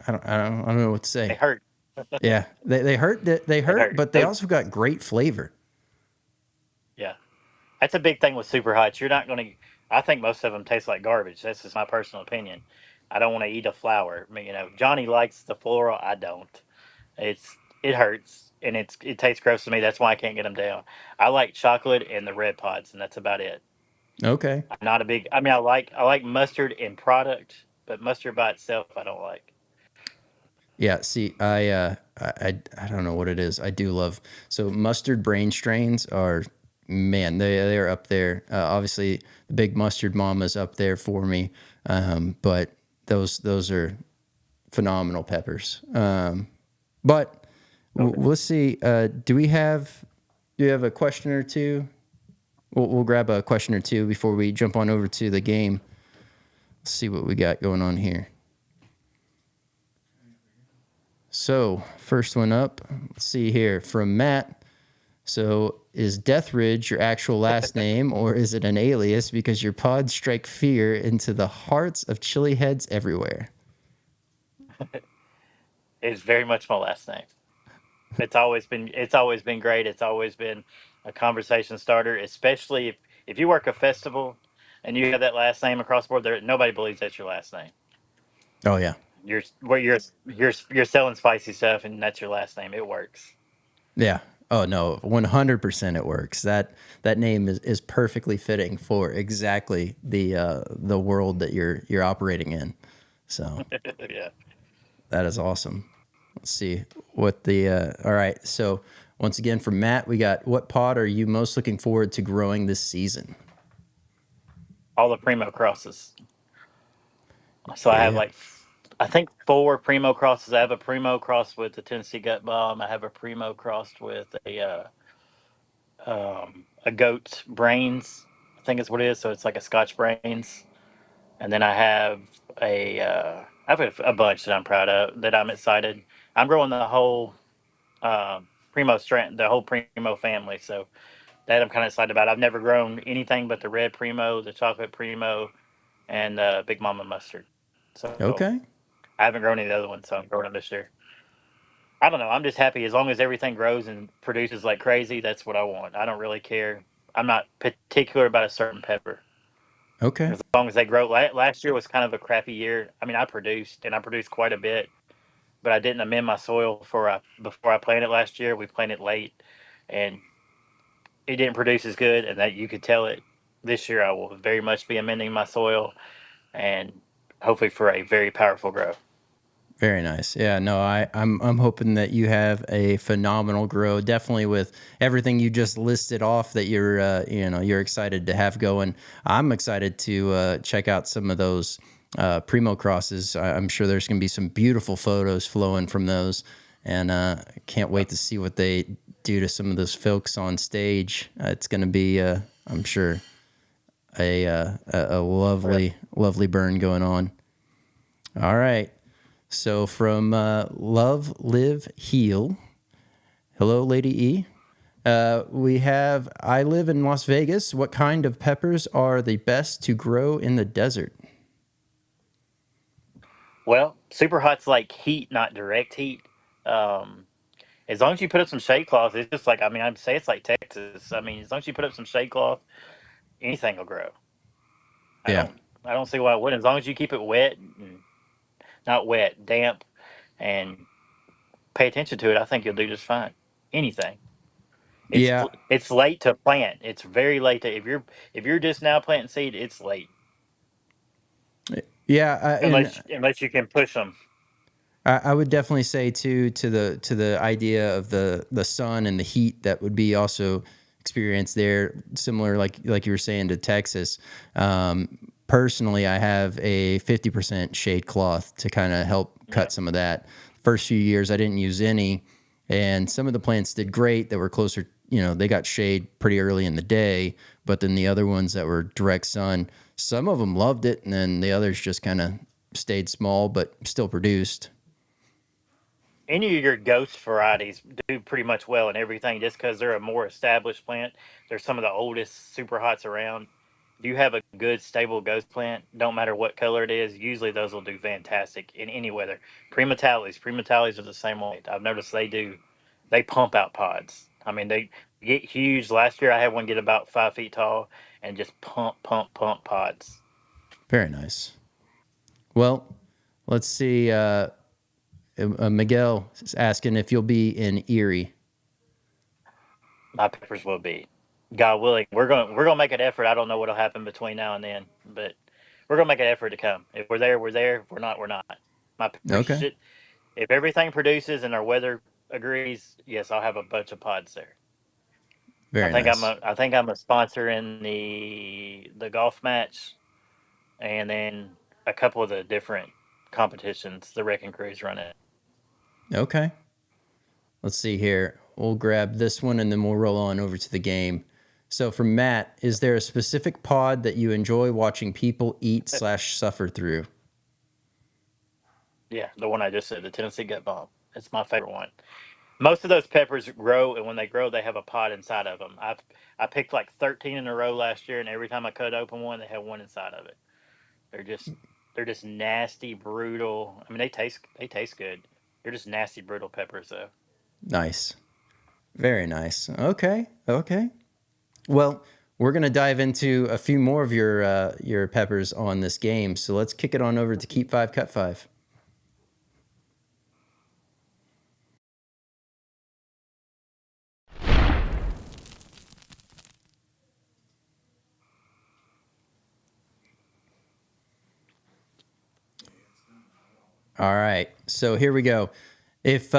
I don't know what to they say. hurt. Yeah, they hurt. They They hurt, hurt. but they also got great flavor. Yeah, that's a big thing with super hots. You're not going to. I think most of them taste like garbage. That's just my personal opinion. I don't want to eat a flower. I mean, Johnny likes the floral. I don't. It hurts and it tastes gross to me. That's why I can't get them down. I like chocolate and the red pods, and that's about it. Okay. I'm not a big. I mean, I like mustard in product, but mustard by itself, I don't like. Yeah, see, I don't know what it is. I do love so mustard brain strains are man, they're up there. Obviously, the big mustard mama's up there for me, but those are phenomenal peppers. But Okay. let's see. Do you have a question or two? We'll grab a question or two before we jump on over to the game. Let's see what we got going on here. So, first one up, let's see here from Matt. So, is Deathridge your actual last name, or is it an alias because your pods strike fear into the hearts of chili heads everywhere? It's very much my last name. It's always been great. It's always been a conversation starter, especially if you work a festival and you have that last name across the board. There, nobody believes that's your last name. Oh yeah, You're selling spicy stuff, and that's your last name. It works. yeah. Oh no, 100% it works. That name is perfectly fitting for exactly the world that you're operating in. So Yeah. that is awesome. Let's see what the all right. So once again from Matt, we got what pod are you most looking forward to growing this season? All the Primo crosses. So I have Yeah. like, I think four Primo crosses. I have a Primo crossed with the Tennessee Gut Bomb. I have a Primo crossed with a goat brains. I think is what it is. So it's like a Scotch brains. And then I have a bunch that I'm proud of, that I'm excited. I'm growing the whole Primo strand, the whole Primo family. So that I'm kind of excited about. I've never grown anything but the red Primo, the chocolate Primo, and Big Mama mustard. So Okay. I haven't grown any of the other ones, so I'm growing them this year. I don't know. I'm just happy as long as everything grows and produces like crazy. That's what I want. I don't really care. I'm not particular about a certain pepper. Okay. As long as they grow. Last year was kind of a crappy year. I mean, I produced quite a bit, but I didn't amend my soil before I planted last year. We planted late, and it didn't produce as good, and that you could tell it. This year, I will very much be amending my soil, and hopefully for a very powerful growth. Very nice. Yeah, no, I'm hoping that you have a phenomenal grow. Definitely with everything you just listed off that you're excited to have going. I'm excited to check out some of those Primo crosses. I'm sure there's going to be some beautiful photos flowing from those, and can't wait to see what they do to some of those folks on stage. It's going to be, I'm sure, a lovely burn going on. All right. So from Love, Live, Heal. Hello, Lady E. We have I live in Las Vegas. What kind of peppers are the best to grow in the desert? Well, super hot's like heat, not direct heat. Um, as long as you put up some shade cloth, it's just like, I mean, I'd say it's like Texas. I mean, as long as you put up some shade cloth, anything will grow. I Yeah, don't I don't see why it wouldn't. As long as you keep it wet, not wet, damp, and pay attention to it, I think you'll do just fine. Anything. It's yeah, it's late to plant. It's very late to if you're just now planting seed, it's late yeah. And unless you can push them. I would definitely say too to the idea of the sun and the heat that would be also experienced there, similar like you were saying to Texas. Personally, I have a 50% shade cloth to kind of help Yeah. cut some of that. First few years, I didn't use any, and some of the plants did great that were closer. They got shade pretty early in the day, but then the other ones that were direct sun, some of them loved it, and then the others just kind of stayed small but still produced. Any of your ghost varieties do pretty much well in everything just because they're a more established plant. They're some of the oldest super hots around. If you have a good stable ghost plant, don't matter what color it is, usually those will do fantastic in any weather. Primatalis are the same way. I've noticed they pump out pods. I mean, they get huge. Last year I had one get about 5 feet tall and just pump pods. Very nice. Well, Let's see. Miguel is asking if you'll be in Erie. My peppers will be. God willing, we're gonna make an effort. I don't know what'll happen between now and then, but we're gonna make an effort to come. If we're there, we're there. If we're not, we're not. My peppers Okay. should. If everything produces and our weather agrees, yes, I'll have a bunch of pods there. Very nice. I think I'm a sponsor in the golf match, and then a couple of the different competitions the Wrecking Crews run it. Okay. Let's see here. We'll grab this one and then we'll roll on over to the game. So for Matt, is there a specific pod that you enjoy watching people eat / suffer through? Yeah, the one I just said, the Tennessee Gut Bomb. It's my favorite one. Most of those peppers grow, and when they grow, they have a pod inside of them. I picked like 13 in a row last year, and every time I cut open one, they have one inside of it. They're just they're just nasty, brutal. I mean, they taste good. They're just nasty, brutal peppers, though. Nice. Very nice. Okay. Okay. Well, we're going to dive into a few more of your peppers on this game. So let's kick it on over to Keep 5, Cut 5. All right, so here we go. If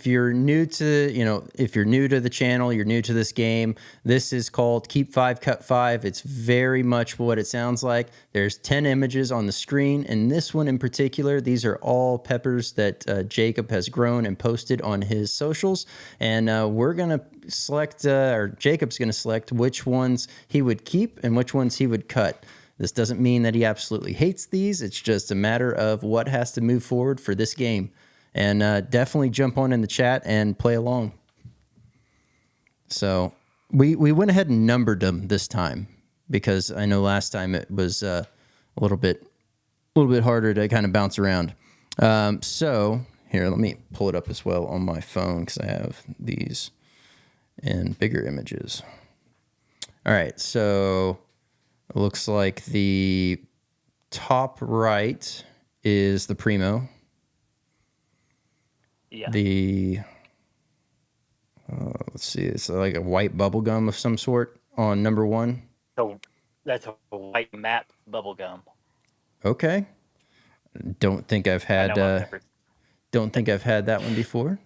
you're new to if you're new to the channel, you're new to this game. This is called Keep 5, Cut 5. It's very much what it sounds like. There's 10 images on the screen, and this one in particular, these are all peppers that Jacob has grown and posted on his socials. And we're gonna select, or Jacob's gonna select which ones he would keep and which ones he would cut. This doesn't mean that he absolutely hates these. It's just a matter of what has to move forward for this game. And definitely jump on in the chat and play along. So we went ahead and numbered them this time because I know last time it was a little bit harder to kind of bounce around. So here, let me pull it up as well on my phone because I have these in bigger images. All right, so it looks like the top right is the Primo. Yeah. The let's see, it's like a white bubble gum of some sort on number 1. So that's a white map bubble gum. Okay. Don't think I've had that one before.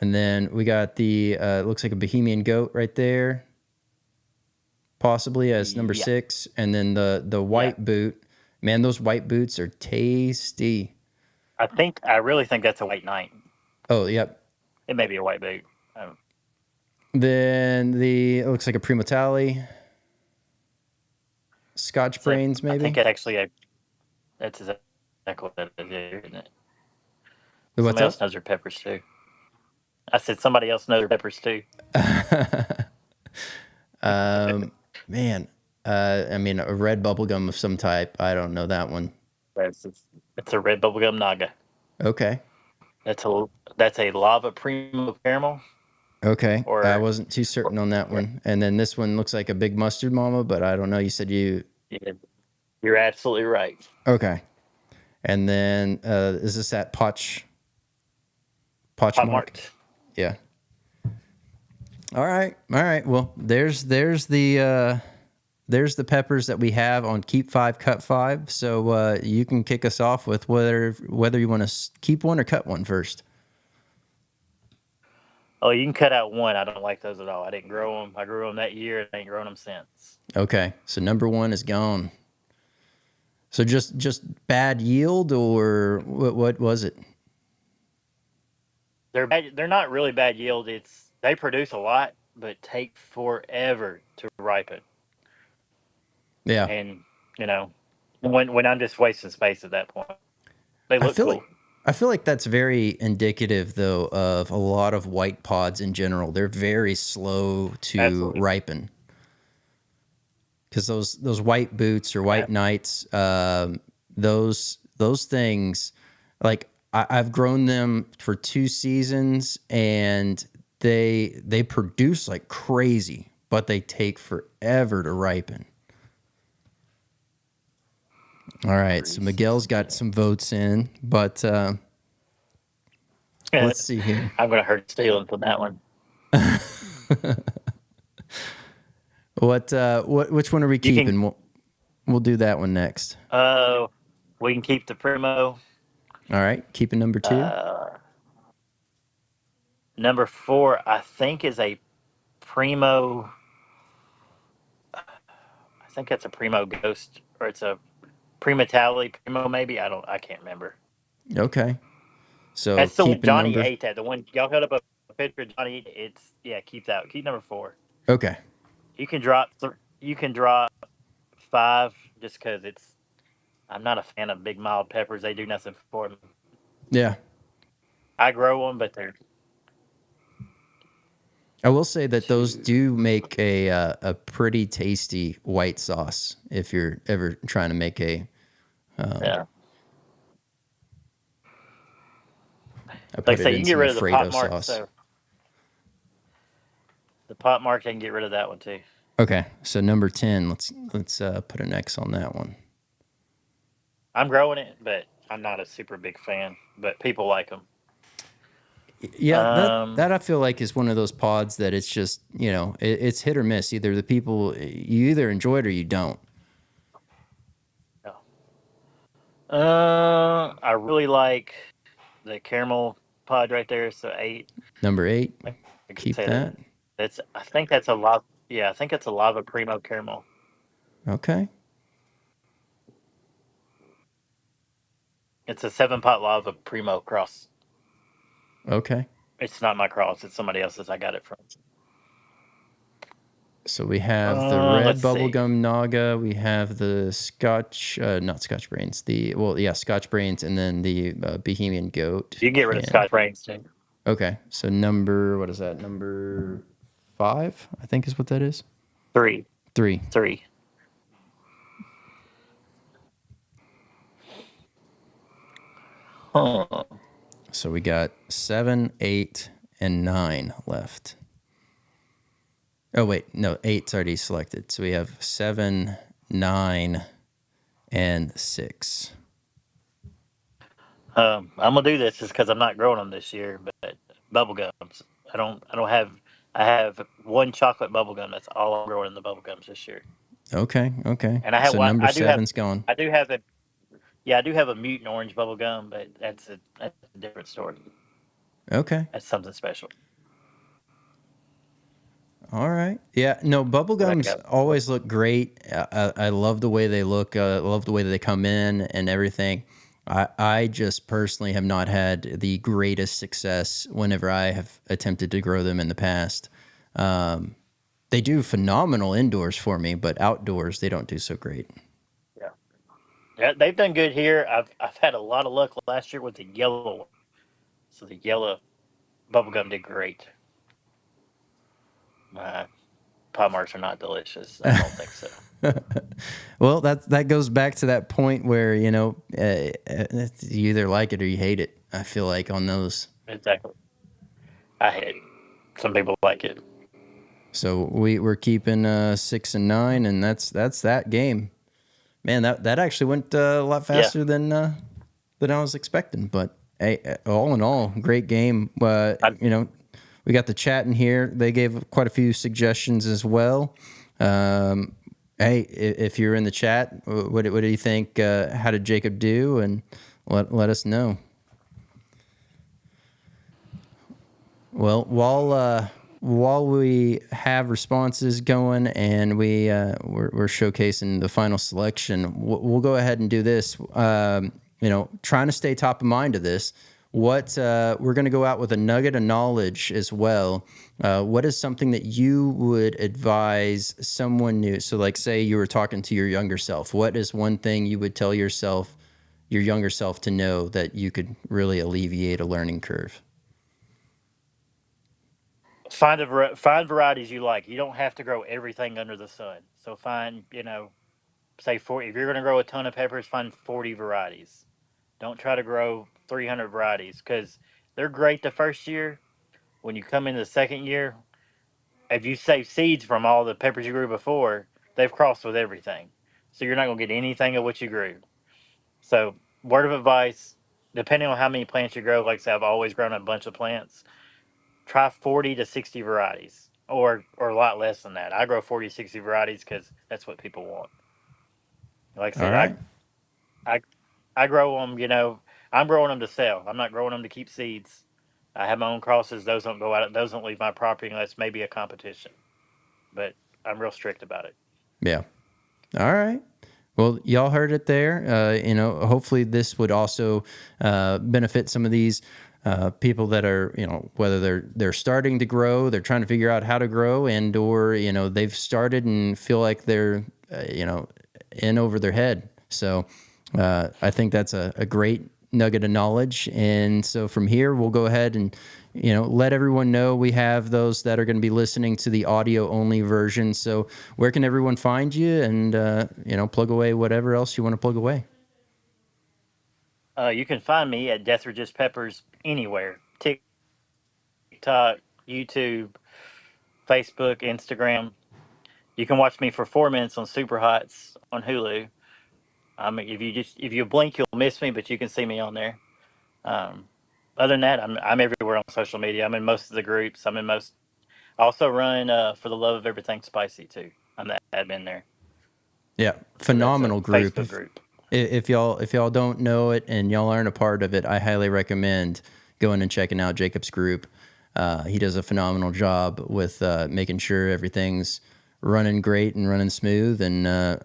And then we got the it looks like a Bohemian goat right there, possibly as number 6, and then the white boot. Man, those white boots are tasty. I really think that's a white knight. Oh, yep. It may be a white boot. Then it looks like a Primo Tally. Scotch Brains, maybe? I think that's exactly what that is, isn't it? What's somebody else knows their peppers too. I said somebody else knows their peppers too. Man, I mean, a red bubble gum of some type. I don't know that one. It's a red bubblegum naga. Okay. That's a lava primo caramel. Okay. I wasn't too certain on that one. And then this one looks like a big mustard mama, but I don't know. You said you... Yeah, you're absolutely right. Okay. And then is this that Potch marked? Yeah. All right. Well, there's the peppers that we have on Keep 5, Cut 5. So you can kick us off with whether you want to keep one or cut one first. Oh, you can cut out one. I don't like those at all. I didn't grow them. I grew them that year and I ain't grown them since. Okay. So number 1 is gone. So just bad yield, or what was it? They're not really bad yield. They produce a lot, but take forever to ripen. Yeah. And when I'm just wasting space at that point, they look cool. I feel like that's very indicative, though, of a lot of white pods in general. They're very slow to ripen. Because those white boots or white knights, those things, like I've grown them for 2 seasons, and they produce like crazy, but they take forever to ripen. All right, so Miguel's got some votes in, but let's see here. I'm gonna hurt his feelings on that one. Which one are we You can. keeping? We'll do that one next. We can keep the Primo. All right, keeping number 2. Number 4, I think, is a Primo. I think that's a Primo Ghost, or it's a Prima Tally Primo. Maybe I can't remember. Okay, so That's the one keeping Johnny number. ate. That the one y'all held up a picture of Johnny. It's Keep that. Keep number 4. Okay, You can drop. You can drop 5 just because it's. I'm not a fan of big mild peppers. They do nothing for me. yeah. I grow them, but they're. I will say that those do make a pretty tasty white sauce if you're ever trying to make a. Yeah. I Like put I it say, you in can get some rid of the Alfredo pot marks. sauce. So the pot mark, they can get rid of that one too. Okay, so number 10. Let's put an X on that one. I'm growing it, but I'm not a super big fan. But people like them. Yeah, that I feel like is one of those pods that it's just it's hit or miss. Either the people you either enjoy it or you don't. I really like the caramel pod right there. So 8. Number 8, I could keep say that. that's. I think that's a lot. Yeah, I think it's a lava Primo caramel. Okay. It's a 7-pot lava Primo cross. Okay. It's not my cross. It's somebody else's. I got it from. So we have the red Let's see. bubblegum Naga. We have the Scotch, not Scotch Brains. Scotch Brains, and then the Bohemian Goat. You can get rid of Scotch Brains too. Okay, so what is that? Number 5, I think is what that is. 3. 3. Huh. So we got 7, 8, and 9 left. Oh, wait. No, 8's already selected. So we have 7, 9, and 6. I'm gonna do this just because I'm not growing them this year. But bubble gums, I don't have. I have one chocolate bubble gum. That's all I'm growing in the bubble gums this year. Okay. And I have So one. number 7's gone. I do have a. Yeah, I do have a mutant orange bubble gum, but that's a different story. Okay. That's something special. All right. Yeah. No, bubblegums always look great. I love the way they look. I love the way that they come in and everything. I just personally have not had the greatest success whenever I have attempted to grow them in the past. They do phenomenal indoors for me, but outdoors they don't do so great. Yeah, they've done good here. I've had a lot of luck last year with the yellow one. So the yellow bubble gum did great. Pot marks are not delicious. I don't think so. Well, that goes back to that point where you either like it or you hate it. I feel like on those. Exactly. I hate it. Some people like it. So we're keeping 6 and 9, and that's that game. Man, that actually went a lot faster than I was expecting. But hey, all in all, great game. We got the chat in here. They gave quite a few suggestions as well. Hey, if you're in the chat, what do you think? How did Jacob do? And let us know. Well, while we have responses going and we're showcasing the final selection, we'll go ahead and do this. Trying to stay top of mind to this. We're going to go out with a nugget of knowledge as well. What is something that you would advise someone new? So, like, say you were talking to your younger self. What is one thing you would tell your younger self, to know that you could really alleviate a learning curve? Find varieties you like. You don't have to grow everything under the sun. So find, say 40. If you're going to grow a ton of peppers, find 40 varieties. Don't try to grow 300 varieties because they're great the first year. When you come into the second year, if you save seeds from all the peppers you grew before, they've crossed with everything. So you're not going to get anything of what you grew. So, word of advice: depending on how many plants you grow, like I said, I've always grown a bunch of plants. Try 40 to 60 varieties, or a lot less than that. I grow 40, 60 varieties because that's what people want. Like I All said, right. I I grow them. I'm growing them to sell. I'm not growing them to keep seeds. I have my own crosses. Those don't go out. Those don't leave my property unless maybe a competition. But I'm real strict about it. Yeah. All right. Well, y'all heard it there. Hopefully this would also benefit some of these people that are, whether they're starting to grow, they're trying to figure out how to grow, and or they've started and feel like they're in over their head. So I think that's a great nugget of knowledge. And so from here, we'll go ahead and let everyone know we have those that are going to be listening to the audio only version. So where can everyone find you, and plug away whatever else you want to plug away? You can find me at Deathridge's Peppers anywhere: TikTok, YouTube, Facebook, Instagram. You can watch me for 4 minutes on Superhots on Hulu. If you blink, you'll miss me, but you can see me on there. Um, Other than that, I'm everywhere on social media. I'm in most of the groups. I'm in most. I also run For the Love of Everything Spicy too. I'm the admin there. Yeah, So that's a phenomenal group. Facebook group. If y'all don't know it and y'all aren't a part of it, I highly recommend going and checking out Jacob's group. He does a phenomenal job with making sure everything's running great and running smooth, and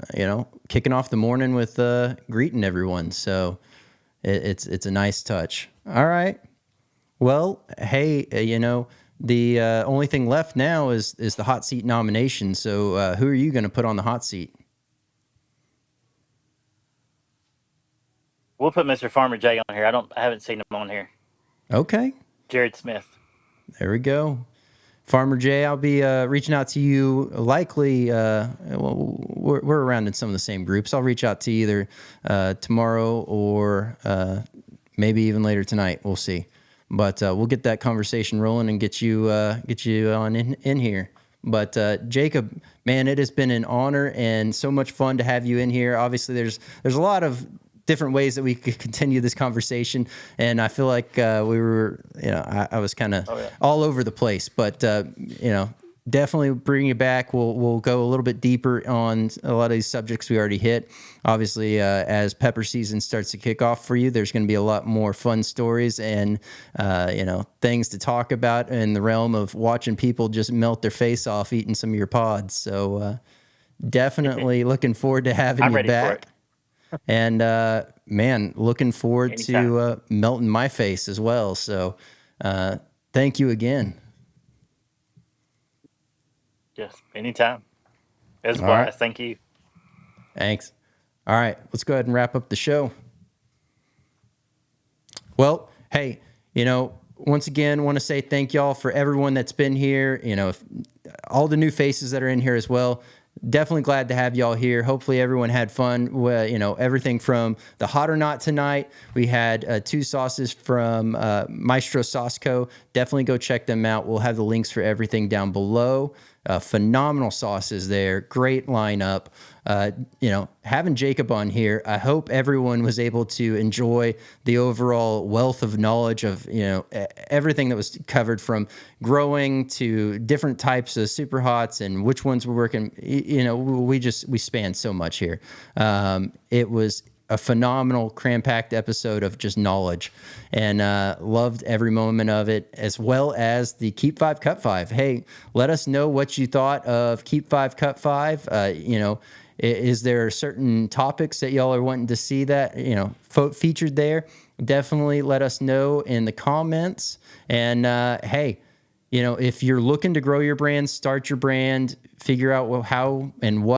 kicking off the morning with greeting everyone. So it's a nice touch. All right. Well, hey, the only thing left now is the hot seat nomination. So who are you going to put on the hot seat? We'll put Mr. Farmer J on here. I haven't seen him on here. Okay. Jared Smith. There we go. Farmer Jay, I'll be reaching out to you likely. We're around in some of the same groups. I'll reach out to you either tomorrow or maybe even later tonight. We'll see. But we'll get that conversation rolling and get you on in here. But Jacob, man, it has been an honor and so much fun to have you in here. Obviously, there's a lot of different ways that we could continue this conversation, and I feel like we were, I was kind of all over the place, but definitely bring you back. We'll go a little bit deeper on a lot of these subjects we already hit. Obviously, as pepper season starts to kick off for you, there's going to be a lot more fun stories and things to talk about in the realm of watching people just melt their face off eating some of your pods. So definitely looking forward to having I'm you ready back. for it. And man, looking forward Anytime. to melting my face as well. So thank you again. Yes, anytime. It was a All right. blast. Thank you. Thanks. All right, let's go ahead and wrap up the show. Well, hey, once again, want to say thank y'all for everyone that's been here. All the new faces that are in here as well. Definitely glad to have y'all here. Hopefully everyone had fun. Everything from the Hot or Not tonight. We had 2 sauces from Maestros Sauce Co. Definitely go check them out. We'll have the links for everything down below. Phenomenal sauces there. Great lineup. Having Jacob on here, I hope everyone was able to enjoy the overall wealth of knowledge of, everything that was covered, from growing to different types of super hots and which ones were working. We spanned so much here. It was a phenomenal cram-packed episode of just knowledge, and loved every moment of it, as well as the Keep 5 Cut 5. Hey, let us know what you thought of Keep 5 Cut 5. Is there certain topics that y'all are wanting to see that featured there? Definitely let us know in the comments. And hey, if you're looking to grow your brand, start your brand, figure out how and what